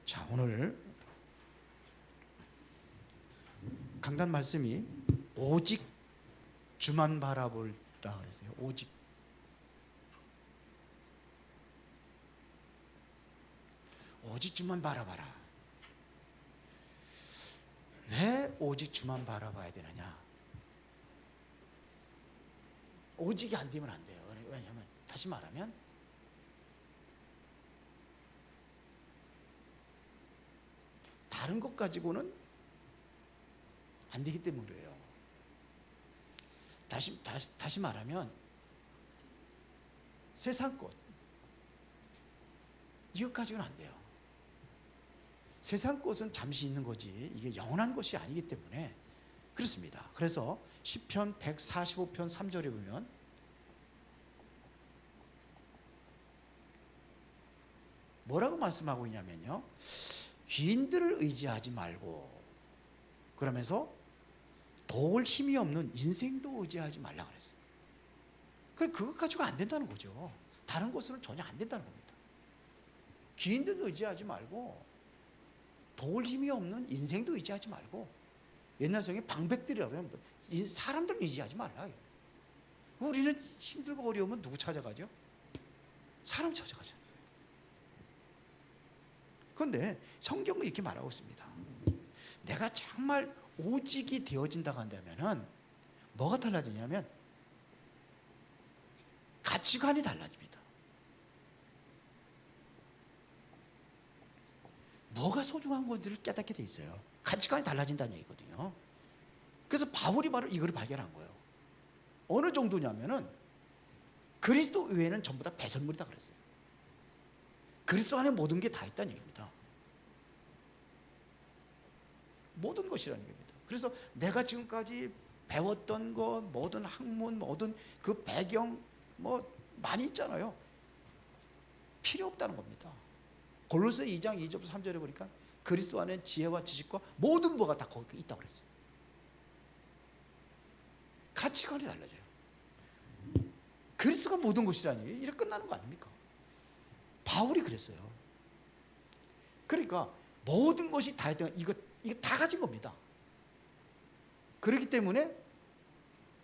자, 오늘 강단 말씀이 오직 주만 바라보라 그랬어요. 오직 주만 바라봐라. 왜 오직 주만 바라봐야 되느냐? 오직이 안 되면 안 돼요. 왜냐하면 다시 말하면 다른 것 가지고는 안 되기 때문에 그래요. 다시 말하면 세상 것 이것 가지고는 안 돼요. 세상 것은 잠시 있는 거지 이게 영원한 것이 아니기 때문에 그렇습니다. 그래서 시편 145편 3절에 보면 뭐라고 말씀하고 있냐면요, 귀인들을 의지하지 말고, 그러면서 도울 힘이 없는 인생도 의지하지 말라 그랬어요. 그것 가지고 안 된다는 거죠. 다른 것으로는 전혀 안 된다는 겁니다. 귀인들도 의지하지 말고 도울 힘이 없는 인생도 의지하지 말고, 옛날 성에 방백들이라고 하면 사람들을 의지하지 말라. 우리는 힘들고 어려우면 누구 찾아가죠? 사람 찾아가죠. 그런데 성경은 이렇게 말하고 있습니다. 내가 정말 오직이 되어진다고 한다면 뭐가 달라지냐면 가치관이 달라집니다. 뭐가 소중한 건지를 깨닫게 돼 있어요. 가치관이 달라진다는 얘기거든요. 그래서 바울이 바로 이걸 발견한 거예요. 어느 정도냐면은 그리스도 외에는 전부 다 배설물이다 그랬어요. 그리스도 안에 모든 게 다 있다는 얘기입니다. 모든 것이라는 겁니다. 그래서 내가 지금까지 배웠던 것, 모든 학문, 모든 그 배경 많이 있잖아요. 필요 없다는 겁니다. 골로새 2장 2절 3절에 보니까 그리스도 안에 지혜와 지식과 모든 거가 다 거기 있다고 그랬어요. 가치관이 달라져요. 그리스도가 모든 것이라니 이렇게 끝나는 거 아닙니까? 바울이 그랬어요. 그러니까 모든 것이 다 있다. 이거 다 가진 겁니다. 그렇기 때문에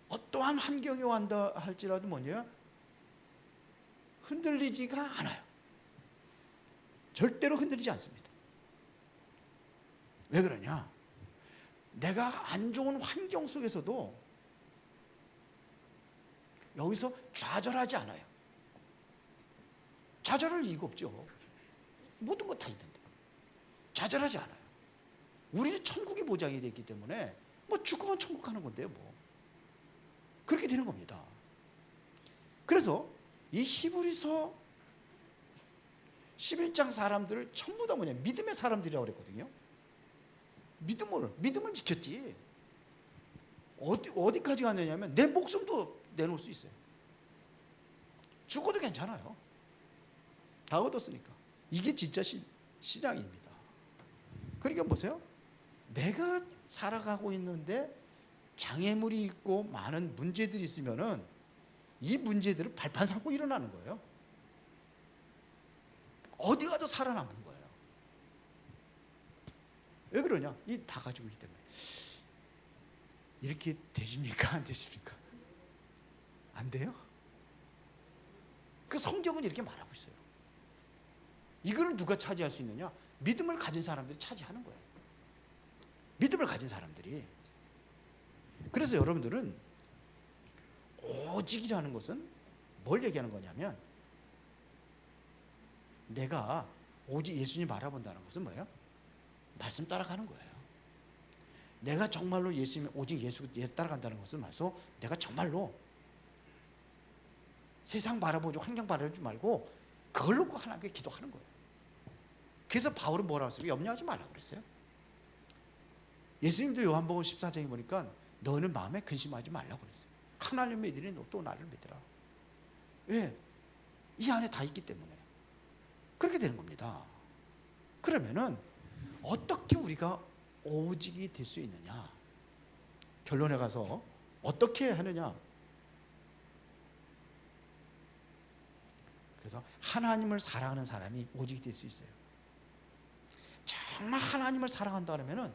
어떠한 환경이 왔다 할지라도 뭐냐, 흔들리지가 않아요. 절대로 흔들리지 않습니다. 왜 그러냐? 내가 안 좋은 환경 속에서도 여기서 좌절하지 않아요. 좌절할 이유가 없죠. 모든 것 다 있는데 좌절하지 않아요. 우리는 천국이 보장이 되어 있기 때문에 죽으면 천국 가는 건데요. 그렇게 되는 겁니다. 그래서 이 히브리서 11장 사람들을 전부 다 믿음의 사람들이라고 그랬거든요. 믿음을 지켰지. 어디까지 갔느냐면 내 목숨도 내놓을 수 있어요. 죽어도 괜찮아요. 다 얻었으니까. 이게 진짜 신앙입니다. 그러니까 보세요. 내가 살아가고 있는데 장애물이 있고 많은 문제들이 있으면은 이 문제들을 발판 삼고 일어나는 거예요. 어디 가도 살아남는 거예요. 왜 그러냐? 이 다 가지고 있기 때문에. 이렇게 되십니까? 안 되십니까? 안 돼요? 그 성경은 이렇게 말하고 있어요. 이거를 누가 차지할 수 있느냐? 믿음을 가진 사람들이 차지하는 거예요. 믿음을 가진 사람들이. 그래서 여러분들은 오직이라는 것은 뭘 얘기하는 거냐면, 내가 오직 예수님 바라본다는 것은 뭐예요? 말씀 따라가는 거예요. 내가 정말로 예수님, 오직 예수 따라간다는 것은 말로 내가 정말로 세상 바라보지 환경 바라보지 말고 그걸 놓고 하나님께 기도하는 거예요. 그래서 바울은 뭐라고 했어요? 염려하지 말라고 그랬어요. 예수님도 요한복음 14장에 보니까 너는 마음에 근심하지 말라고 그랬어요. 하나님 믿으니 너 또 나를 믿으라. 왜? 이 안에 다 있기 때문에 그렇게 되는 겁니다. 그러면은 어떻게 우리가 오직이 될 수 있느냐? 결론에 가서 어떻게 하느냐? 그래서 하나님을 사랑하는 사람이 오직이 될 수 있어요. 정말 하나님을 사랑한다 그러면은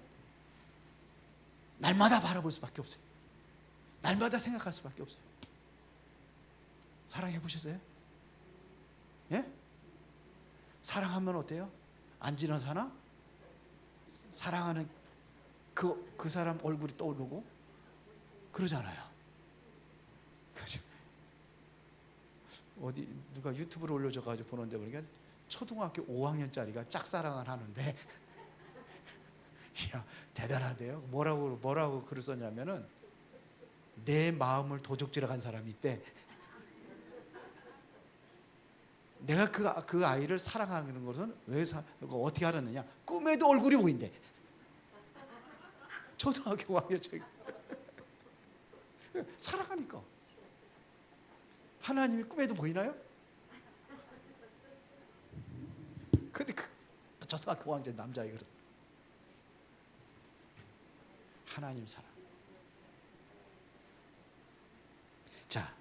날마다 바라볼 수밖에 없어요. 날마다 생각할 수밖에 없어요. 사랑해 보셨어요? 예? 사랑하면 어때요? 안 지나사나? 사랑하는 그 사람 얼굴이 떠오르고 그러잖아요. 그죠? 어디 누가 유튜브로 올려줘가지고 보는데 보니까 초등학교 5학년짜리가 짝사랑을 하는데 이야 대단하대요. 뭐라고 글을 썼냐면은 내 마음을 도적질한 사람이 있대. 내가 그 아이를 사랑하는 것은 어떻게 알았느냐? 꿈에도 얼굴이 보인대. 초등학교 5학년짜리 사랑하니까. 하나님이 꿈에도 보이나요? 근데 초등학교 5학년 남자아이 그래. 하나님 사랑. 자,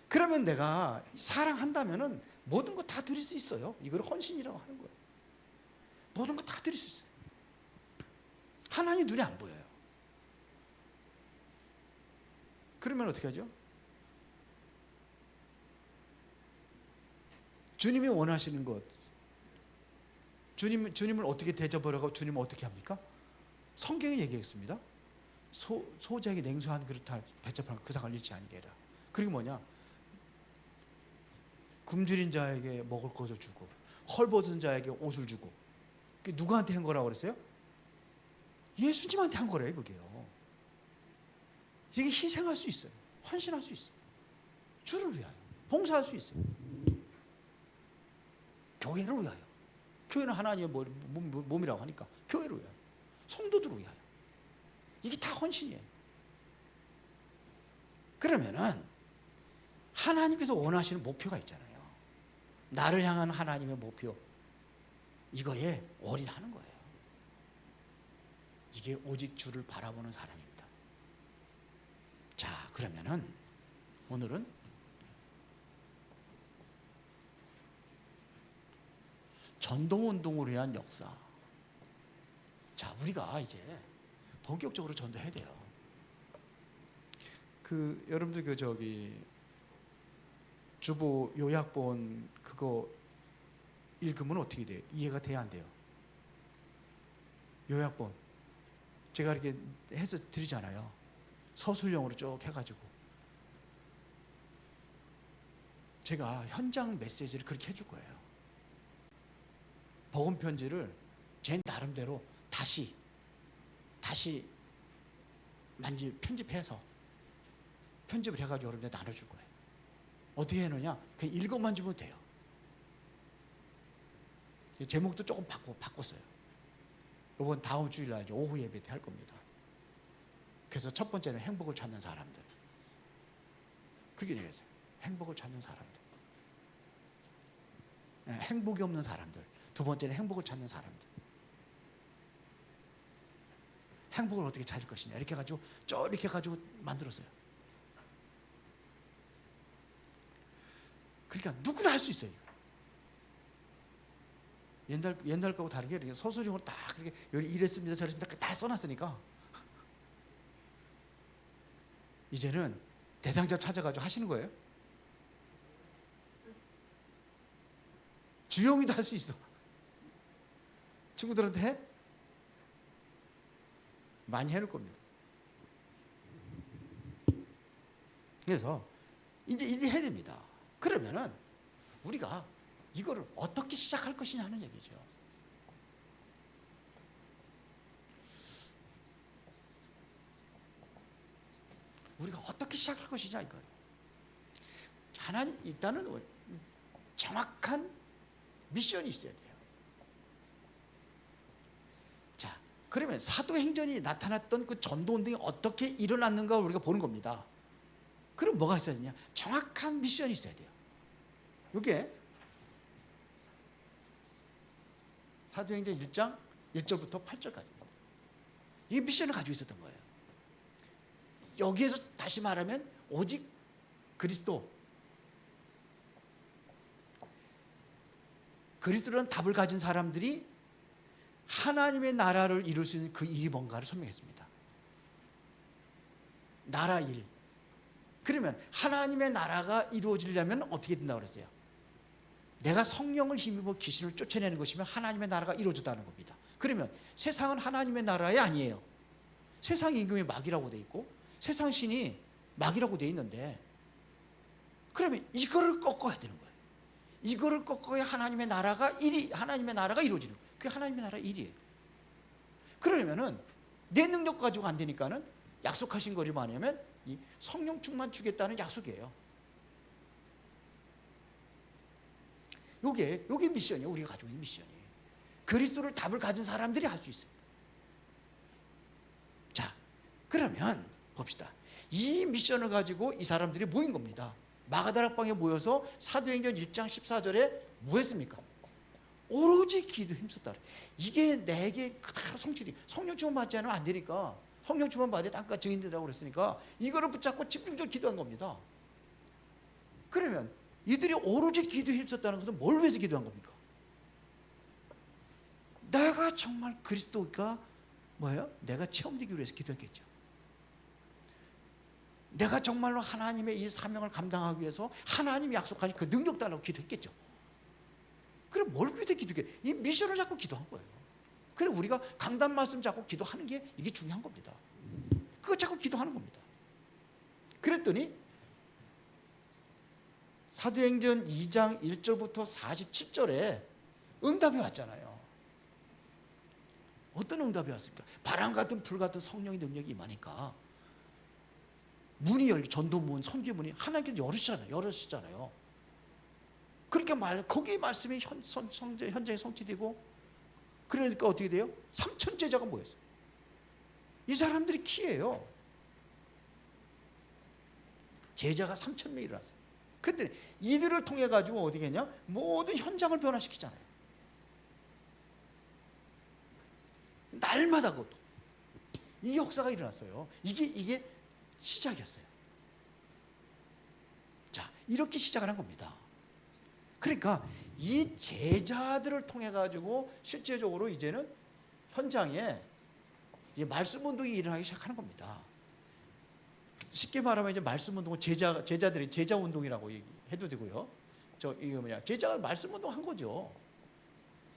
그러면 내가 사랑한다면은 모든 거 다 드릴 수 있어요. 이걸 헌신이라고 하는 거예요. 모든 거 다 드릴 수 있어요. 하나님 눈에 안 보여요. 그러면 어떻게 하죠? 주님이 원하시는 것, 주님을 어떻게 대접하라고 주님을 어떻게 합니까? 성경에 얘기했습니다. 소자에게 냉수 한 그릇 다 배접하는 그 상을 잃지 않게 해라. 그리고 뭐냐? 굶주린 자에게 먹을 것을 주고 헐벗은 자에게 옷을 주고. 그게 누구한테 한 거라고 그랬어요? 예수님한테 한 거래요. 그게요. 이게 희생할 수 있어요. 헌신할 수 있어요. 주를 위하여 봉사할 수 있어요. 교회를 위하여. 교회는 하나님의 몸이라고 하니까 교회를 위하여, 성도들을 위하여. 이게 다 헌신이에요. 그러면은 하나님께서 원하시는 목표가 있잖아요. 나를 향한 하나님의 목표, 이거에 올인하는 거예요. 이게 오직 주를 바라보는 사람입니다. 자, 그러면은 오늘은 전도운동을 위한 역사. 자, 우리가 이제 본격적으로 전도해야 돼요. 여러분들 주보 요약본 그거 읽으면 어떻게 돼요? 이해가 돼야 안 돼요? 요약본 제가 이렇게 해서 드리잖아요. 서술형으로 쭉 해가지고 제가 현장 메시지를 그렇게 해줄 거예요. 복음 편지를 제 나름대로 다시 편집해서 편집을 해가지고 여러분들 나눠줄 거예요. 어떻게 해놓냐? 그냥 읽어만 주면 돼요. 제목도 조금 바꿨어요. 이번 다음 주일날 오후 예배 때 할 겁니다. 그래서 첫 번째는 행복을 찾는 사람들. 그게 얘기했어요. 행복을 찾는 사람들. 행복이 없는 사람들. 두 번째는 행복을 찾는 사람들. 행복을 어떻게 찾을 것이냐. 이렇게 해가지고 만들었어요. 그러니까 누구나 할 수 있어요. 옛날 거하고 다르게 이렇게 서술형으로 딱 그렇게 이랬습니다, 저랬습니다 다 써놨으니까 이제는 대상자 찾아가지고 하시는 거예요. 주영이도 할 수 있어. 친구들한테 해? 많이 해놓을 겁니다. 그래서 이제 해야 됩니다. 그러면은 우리가 이거를 어떻게 시작할 것이냐 하는 얘기죠. 우리가 어떻게 시작할 것이냐 이거예요. 하나님 일단은 정확한 미션이 있어야 돼요. 자, 그러면 사도행전이 나타났던 그 전도운동이 어떻게 일어났는가 우리가 보는 겁니다. 그럼 뭐가 있어야 되냐? 정확한 미션이 있어야 돼요. 이게 사도행전 1장 1절부터 8절까지입니다. 이 미션을 가지고 있었던 거예요. 여기에서 다시 말하면 오직 그리스도라는 답을 가진 사람들이 하나님의 나라를 이룰 수 있는 그 일이 뭔가를 설명했습니다. 나라 일. 그러면 하나님의 나라가 이루어지려면 어떻게 된다고 그랬어요? 내가 성령을 힘입어 귀신을 쫓아내는 것이면 하나님의 나라가 이루어졌다는 겁니다. 그러면 세상은 하나님의 나라에 아니에요. 세상 임금이 마귀라고 돼 있고 세상 신이 마귀라고 돼 있는데, 그러면 이거를 꺾어야 되는 거예요. 이거를 꺾어야 하나님의 나라가 이루어지는 거예요. 그게 하나님의 나라의 일이에요. 그러려면은 내 능력 가지고 안 되니까는 약속하신 거리 뭐냐면 이 성령 충만 주겠다는 약속이에요. 요게 미션이에요. 우리가 가지고 있는 미션이. 그리스도를 답을 가진 사람들이 할 수 있습니다. 자, 그러면 봅시다. 이 미션을 가지고 이 사람들이 모인 겁니다. 마가다락방에 모여서 사도행전 1장 14절에 뭐 했습니까? 오로지 기도 힘썼다. 이게 내게 그대로 성취돼. 성령 충만 받지 않으면 안 되니까, 성령 충만 받아야 땅과 증인된다고 그랬으니까 이거를 붙잡고 집중적으로 기도한 겁니다. 그러면 이들이 오로지 기도에 힘썼다는 것은 뭘 위해서 기도한 겁니까? 내가 정말 그리스도가 뭐예요? 내가 체험되기 위해서 기도했겠죠. 내가 정말로 하나님의 이 사명을 감당하기 위해서 하나님이 약속하신 그 능력 달라고 기도했겠죠. 그럼 뭘 위해 기도했겠죠? 이 미션을 잡고 기도한 거예요. 그래서 우리가 강단 말씀 잡고 기도하는 게 이게 중요한 겁니다. 그거 잡고 기도하는 겁니다. 그랬더니 사도행전 2장 1절부터 47절에 응답이 왔잖아요. 어떤 응답이 왔습니까? 바람 같은 불 같은 성령의 능력이 임하니까 문이 열리, 전도문, 선교문이 하나님께서 열으시잖아요. 그러니까 거기에 말씀이 현장에 성취되고, 그러니까 어떻게 돼요? 3천 제자가 모였어요. 이 사람들이 키예요. 제자가 3천 명이 일어났어요. 그때 이들을 통해 가지고 어떻게 했냐? 모든 현장을 변화시키잖아요. 날마다 그것도 이 역사가 일어났어요. 이게 시작이었어요. 자, 이렇게 시작을 한 겁니다. 그러니까 이 제자들을 통해 가지고 실제적으로 이제는 현장에 이제 말씀 운동이 일어나기 시작하는 겁니다. 쉽게 말하면 이제 말씀 운동은 제자들이 제자 운동이라고 해도 되고요. 제자가 말씀 운동 한 거죠.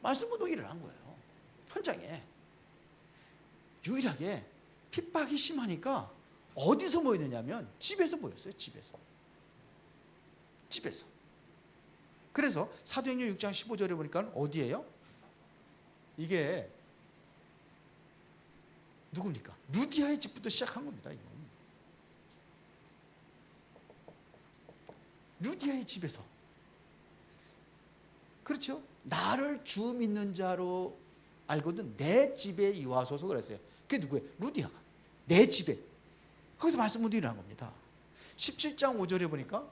말씀 운동이 일어난 거예요. 현장에. 유일하게 핍박이 심하니까 어디서 모였느냐면 집에서 모였어요. 집에서. 그래서 사도행전 6장 15절에 보니까 어디예요? 이게 누굽니까? 루디아의 집부터 시작한 겁니다. 이건. 루디아의 집에서. 그렇죠? 나를 주 믿는 자로 알거든 내 집에 유하소서 그랬어요. 그게 누구예요? 루디아가. 내 집에. 거기서 말씀 운동이 일어난 겁니다. 17장 5절에 보니까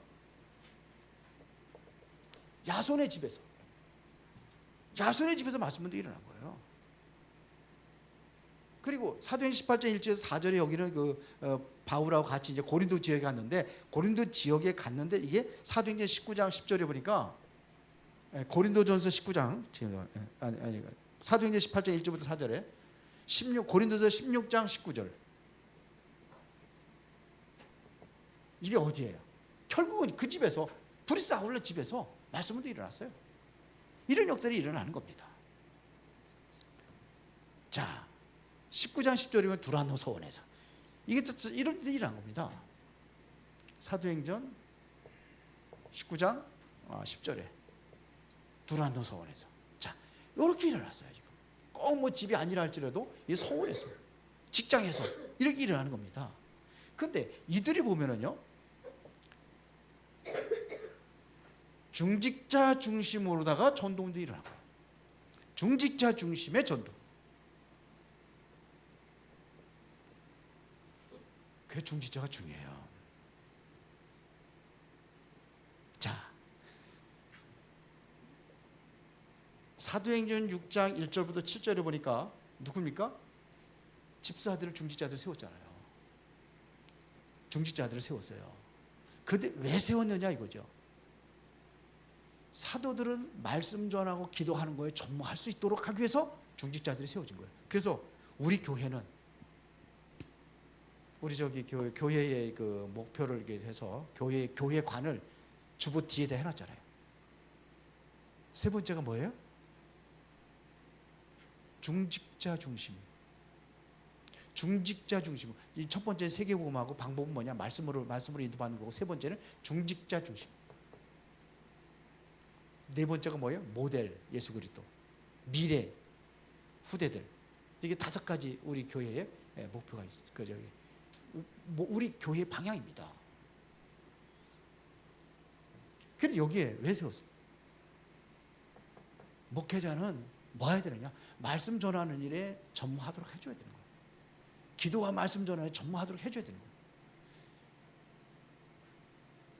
야손의 집에서 말씀 운동이 일어난 거예요. 그리고 사도행전 18장 1절에서 4절에 여기는 바울하고 같이 이제 고린도 지역에 갔는데, 이게 사도행전 19장 10절에 보니까 고린도전서 19장 사도행전 18장 1절부터 4절에 고린도전서 16장 19절, 이게 어디예요? 결국은 그 집에서 브리스 아울러 집에서 말씀도 일어났어요. 이런 역들이 일어나는 겁니다. 자, 19장 10절이면 두란노 서원에서 이게 또 이런 일이 일어난 겁니다. 사도행전 19장 10절에 두란노 서원에서. 자, 이렇게 일어났어요. 지금 꼭 뭐 집이 아니라 할지라도 이 서원에서, 직장에서 이렇게 일어나는 겁니다. 근데 이들이 보면은요, 중직자 중심으로다가 전동도 일어나고, 중직자 중심의 전도. 그 중직자가 중요해요. 자, 사도행전 6장 1절부터 7절에 보니까 누굽니까? 집사들을 중직자들 세웠잖아요. 중직자들을 세웠어요. 근데 왜 세웠느냐 이거죠. 사도들은 말씀 전하고 기도하는 거에 전무할 수 있도록 하기 위해서 중직자들이 세워진 거예요. 그래서 우리 교회는 우리 저기 교회의 그 목표를 이렇게 해서 교회관을 주보 뒤에다 해놨잖아요. 세 번째가 뭐예요? 중직자 중심. 중직자 중심. 이 첫 번째 세계복음하고 방법은 뭐냐? 말씀으로 인도받는 거고, 세 번째는 중직자 중심. 네 번째가 뭐예요? 모델 예수 그리스도. 미래 후대들. 이게 5가지 우리 교회의 목표가 있어요. 그 저기 우리 교회 방향입니다. 그런데 여기에 왜 세웠어요? 목회자는 뭐 해야 되느냐? 말씀 전하는 일에 전무하도록 해줘야 되는 거예요. 기도와 말씀 전하는 일에 전무하도록 해줘야 되는 거예요.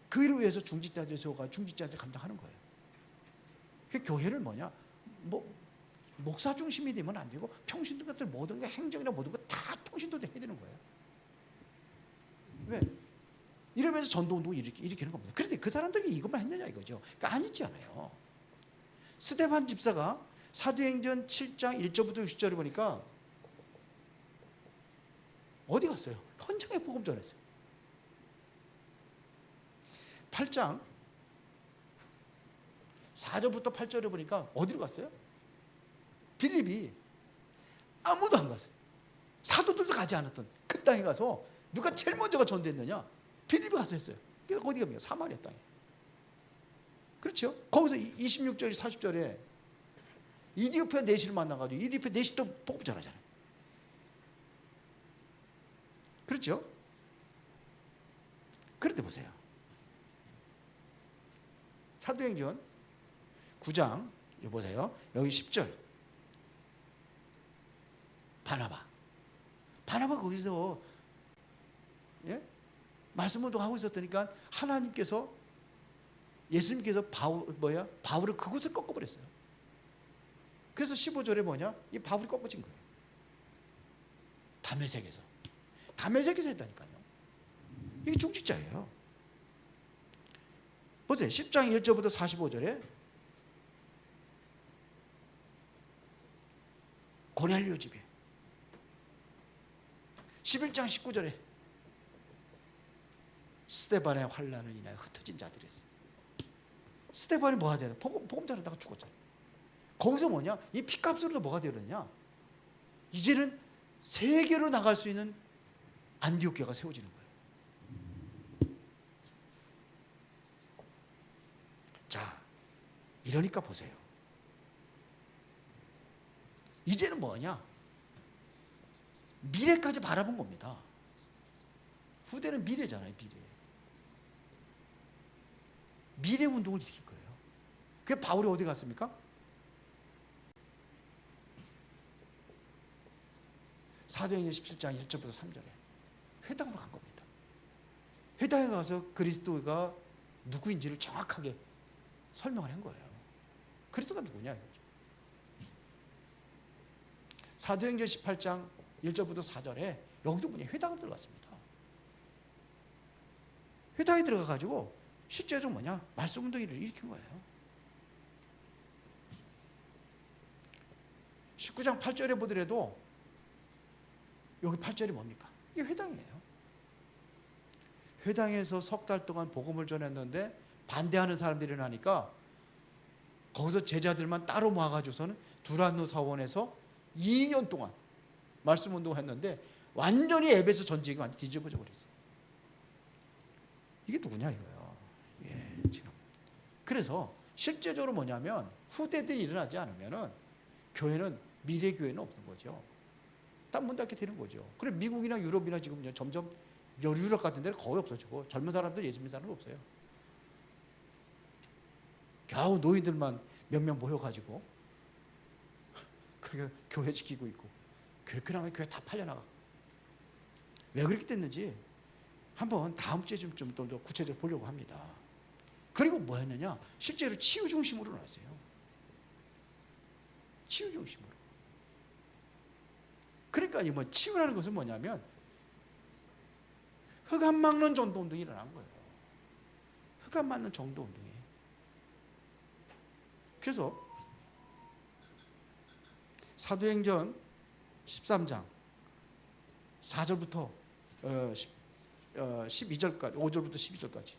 그 일을 위해서 중직자들 세워가 중직자들 감당하는 거예요. 그 교회는 뭐냐? 목사 중심이 되면 안 되고 평신도 같은 모든 게 행정이나 모든 거 다 평신도도 해야 되는 거예요. 왜? 이러면서 전도운동을 일으키는 겁니다. 그런데 그 사람들이 이것만 했느냐 이거죠. 그러니까 아니지 않아요. 스데반 집사가 사도행전 7장 1절부터 60절을 보니까 어디 갔어요? 현장에 복음 전했어요. 8장 4절부터 8절을 보니까 어디로 갔어요? 빌립이 아무도 안 갔어요. 사도들도 가지 않았던 그 땅에 가서 누가 제일 먼저가 전도했느냐? 빌립이 가서 했어요. 그래서 어디 갑니까? 사마리아 땅에. 그렇죠? 거기서 26절, 40절에 이디오피아 내시를 만나가지고 이디오피아 내시도 복음 전하잖아요. 그렇죠? 그런데 보세요. 사도행전 9장 여기 보세요. 여기 10절. 바나바 거기서 말씀 운동하고 있었다니까 하나님께서 예수님께서 바울을 그곳을 꺾어버렸어요. 그래서 15절에 뭐냐? 이 바울이 꺾어진 거예요. 다메섹에서 했다니까요. 이게 중직자예요. 보세요. 10장 1절부터 45절에 고넬료 집에 11장 19절에 스데반의 환난을 인하여 흩어진 자들이 있어요. 스데반이 뭐가 되냐? 복음 전하다가 죽었잖아요. 거기서 뭐냐? 이 피값으로도 뭐가 되느냐? 이제는 세계로 나갈 수 있는 안디옥 교회가 세워지는 거예요. 자, 이러니까 보세요. 이제는 뭐냐? 미래까지 바라본 겁니다. 후대는 미래잖아요, 미래 운동을 일으킬 거예요. 그게 바울이 어디 갔습니까? 사도행전 17장 1절부터 3절에 회당으로 간 겁니다. 회당에 가서 그리스도가 누구인지를 정확하게 설명을 한 거예요. 그리스도가 누구냐 이거죠. 사도행전 18장 1절부터 4절에 여기도 뭐냐? 회당에 들어갔습니다. 회당에 들어가가지고 실제로 뭐냐? 말씀 운동을 일으킨 거예요. 19장 8절에 보더라도 여기 8절이 뭡니까? 이게 회당이에요. 회당에서 석 달 동안 복음을 전했는데 반대하는 사람들이 나니까 거기서 제자들만 따로 모아가지고서는 두란노 사원에서 2년 동안 말씀 운동을 했는데 완전히 에베소 전쟁이 완전히 뒤집어져 버렸어요. 이게 누구냐 이거예요. 지금. 그래서 실제적으로 뭐냐면 후대들이 일어나지 않으면은 교회는 미래 교회는 없는 거죠. 딱 문 닫게 되는 거죠. 그래 미국이나 유럽이나 지금 점점 유럽 같은 데는 거의 없어지고 젊은 사람들 예수 믿는 사람은 없어요. 겨우 노인들만 몇 명 모여가지고 그러니까 교회 지키고 있고 그나마 교회 다 팔려나가. 왜 그렇게 됐는지 한번 다음 주에 좀 더 구체적으로 보려고 합니다. 그리고 뭐였느냐? 실제로 치유 중심으로 나왔어요. 치유 중심으로. 그러니까 뭐 치유라는 것은 뭐냐면 흑암 막는 전도 운동이 일어난 거예요. 흑암 막는 전도 운동이. 그래서 사도행전 13장 4절부터 12절까지 5절부터 12절까지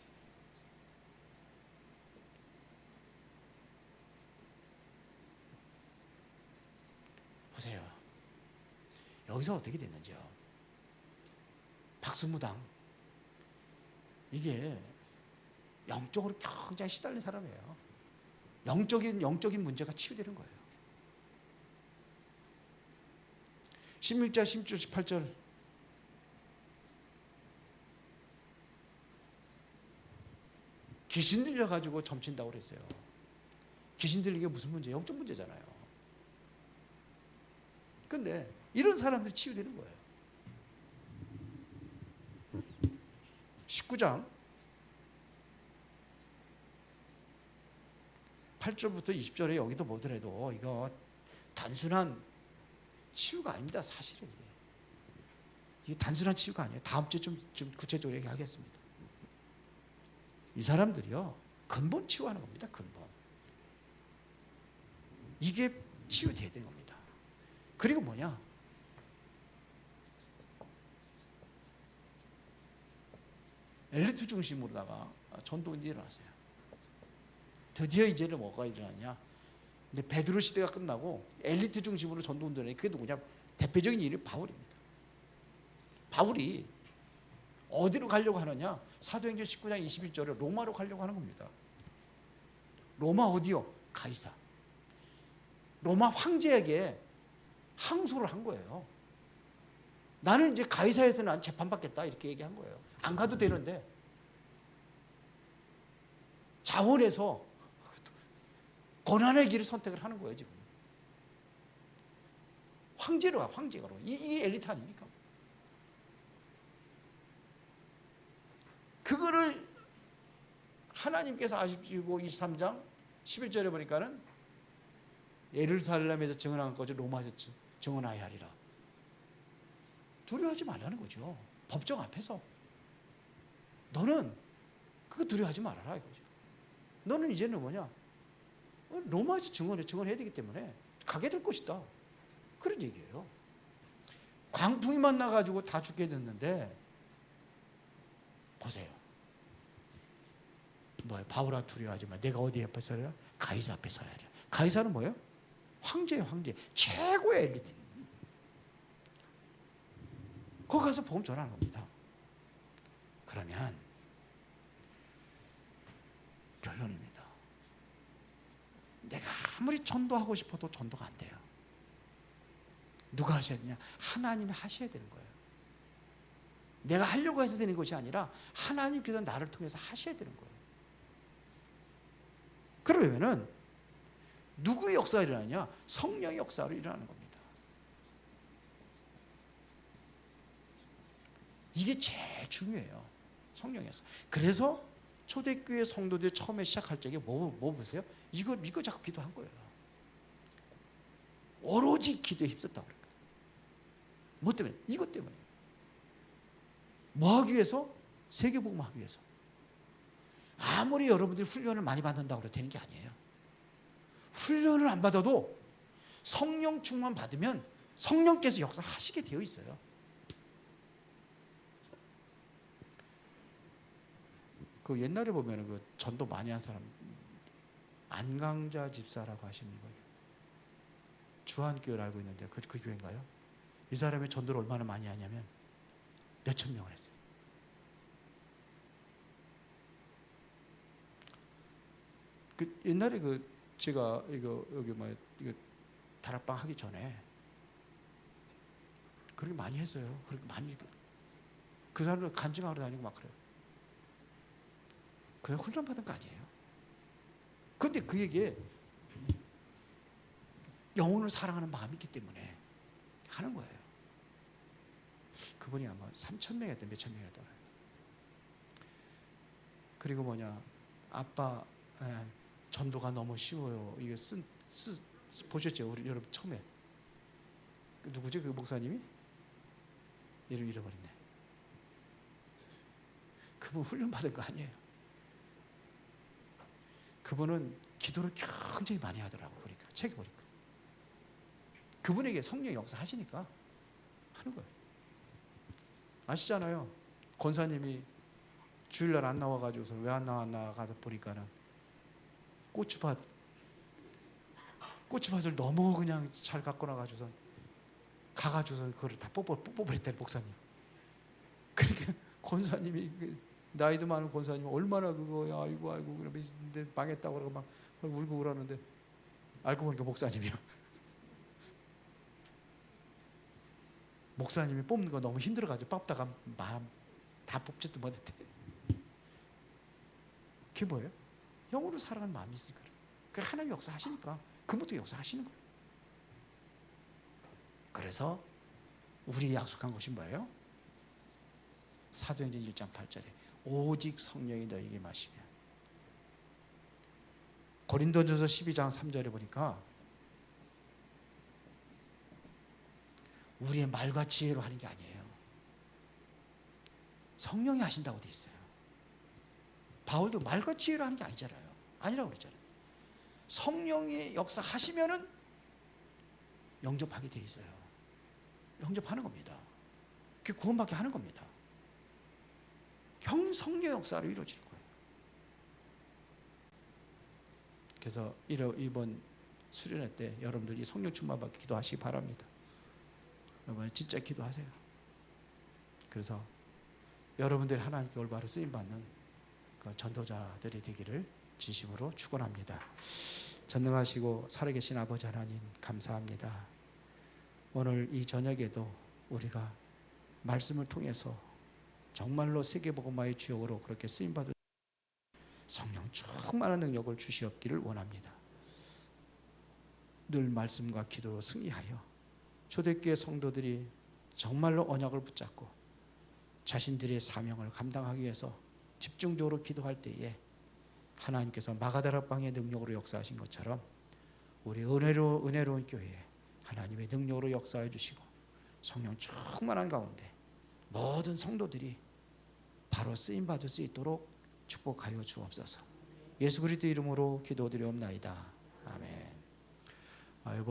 보세요. 여기서 어떻게 됐는지요. 박수무당 이게 영적으로 굉장히 시달린 사람이에요. 영적인 문제가 치유되는 거예요. 16절, 16절, 18절 귀신 들려가지고 점친다고 그랬어요. 귀신 들리게 무슨 문제예요? 영적 문제잖아요. 근데 이런 사람들이 치유되는 거예요. 19장 8절부터 20절에 여기도 보더라도 이거 단순한 치유가 아닙니다. 사실은 이게 단순한 치유가 아니에요. 다음 주에 좀 구체적으로 얘기하겠습니다. 이 사람들이요 근본 치유하는 겁니다. 근본. 이게 치유돼야 되는 겁니다. 그리고 뭐냐? 엘리트 중심으로다가 전도가 일어났어요. 드디어 이제는 뭐가 일어났냐? 근데 베드로 시대가 끝나고 엘리트 중심으로 전도 운동이 그게 누구냐? 대표적인 인물이 바울입니다. 바울이 어디로 가려고 하느냐? 사도행전 19장 21절에 로마로 가려고 하는 겁니다. 로마 어디요? 가이사. 로마 황제에게 항소를 한 거예요. 나는 이제 가이사에서 난 재판받겠다 이렇게 얘기한 거예요. 안 가도 되는데 자원에서 고난의 길을 선택을 하는 거예요. 지금 황제로 가. 황제가 이 엘리트 아닙니까? 그거를 하나님께서 아시고 23장 11절에 보니까는 예루살렘에서 증언한 거죠. 로마에서 증언하여야 하리라. 두려워하지 말라는 거죠. 법정 앞에서 너는 그거 두려워하지 말아라 이거죠. 너는 이제는 뭐냐? 로마에서 증언해야 되기 때문에 가게 될 것이다. 그런 얘기예요. 광풍이 만나가지고 다 죽게 됐는데 보세요. 뭐예요? 바울아 두려워하지 마. 내가 어디 앞에 서야? 가이사 앞에 서야 돼. 가이사는 뭐예요? 황제예요. 황제. 최고의 엘리트. 거기 가서 복음 전하는 겁니다. 그러면 결론입니다. 내가 아무리 전도하고 싶어도 전도가 안 돼요. 누가 하셔야 되냐? 하나님이 하셔야 되는 거예요. 내가 하려고 해서 되는 것이 아니라 하나님께서 나를 통해서 하셔야 되는 거예요. 그러면은 누구의 역사가 일어나냐? 성령의 역사로 일어나는 겁니다. 이게 제일 중요해요. 성령의 역사. 그래서 초대교회 성도들이 처음에 시작할 적에 뭐 보세요? 이거 자꾸 기도한 거예요. 오로지 기도에 힘썼다고 그랬거든요. 뭐 때문에? 이것 때문에. 뭐 하기 위해서? 세계복음 하기 위해서. 아무리 여러분들이 훈련을 많이 받는다고 해도 되는 게 아니에요. 훈련을 안 받아도 성령 충만 받으면 성령께서 역사하시게 되어 있어요. 그 옛날에 보면은 그 전도 많이 한 사람 안강자 집사라고 하시는 거예요. 주한교회를 알고 있는데 그 교회인가요? 이 사람이 전도를 얼마나 많이 하냐면 몇천 명을 했어요. 그 옛날에 제가 여기 이거 다락방 하기 전에 그렇게 많이 했어요. 그렇게 많이 그 사람들 간증하러 다니고 막 그래요. 그냥 훈련 받은 거 아니에요. 그런데 그에게 영혼을 사랑하는 마음이 있기 때문에 하는 거예요. 그분이 아마 3,000명이었던 몇천 명이었더라고요. 그리고 뭐냐, 아빠 전도가 너무 쉬워요. 이거 보셨죠? 우리 여러분 처음에 누구지 그 목사님이? 이름 잃어버렸네. 그분 훈련 받은 거 아니에요. 그분은 기도를 굉장히 많이 하더라고. 보니까 책에 보니까 그분에게 성령의 역사 하시니까 하는 거예요. 아시잖아요. 권사님이 주일날 안 나와가지고서 왜 안 나왔나 가서 보니까는 고추밭을 너무 그냥 잘 갖고 나가지고서 가가지고서 그걸 다 뽑아버렸대 목사님. 그러니까 권사님이 나이도 많은 권사님이 얼마나 그거 아이고 그러면 망했다고 그러고 막 울고 그러는데 알고 보니까 목사님이요. 목사님이 뽑는 거 너무 힘들어가지고 뽑다가 마음 다 뽑지도 못했대. 그게 뭐예요? 영으로 살아가는 마음이 있으니까. 그래 하나님 역사하시니까 그분도 역사하시는 거예요. 그래서 우리 약속한 것이 뭐예요? 사도행전 1장 8절에 오직 성령이 너에게 마시면. 고린도전서 12장 3절에 보니까 우리의 말과 지혜로 하는 게 아니에요. 성령이 하신다고 돼 있어요. 바울도 말과 지혜로 하는 게 아니잖아요. 아니라고 그랬잖아요. 성령이 역사하시면은 영접하게 돼 있어요. 영접하는 겁니다. 그게 구원받게 하는 겁니다. 성령 역사로 이루어질 거예요. 그래서 이번 수련회 때 여러분들이 성령 충만받게 기도하시기 바랍니다. 여러분 진짜 기도하세요. 그래서 여러분들이 하나님께 올바로 쓰임받는 그 전도자들이 되기를 진심으로 축원합니다. 전능하시고 살아계신 아버지 하나님 감사합니다. 오늘 이 저녁에도 우리가 말씀을 통해서 정말로 세계복음화의 주역으로 그렇게 쓰임받을 성령 충만한 능력을 주시옵기를 원합니다. 늘 말씀과 기도로 승리하여 초대교회 성도들이 정말로 언약을 붙잡고 자신들의 사명을 감당하기 위해서 집중적으로 기도할 때에 하나님께서 마가다락방의 능력으로 역사하신 것처럼 우리 은혜로운 교회에 하나님의 능력으로 역사해 주시고 성령 충만한 가운데 모든 성도들이 바로 쓰임받을 수 있도록 축복하여 주옵소서. 예수 그리스도 이름으로 기도드리옵나이다. 아멘.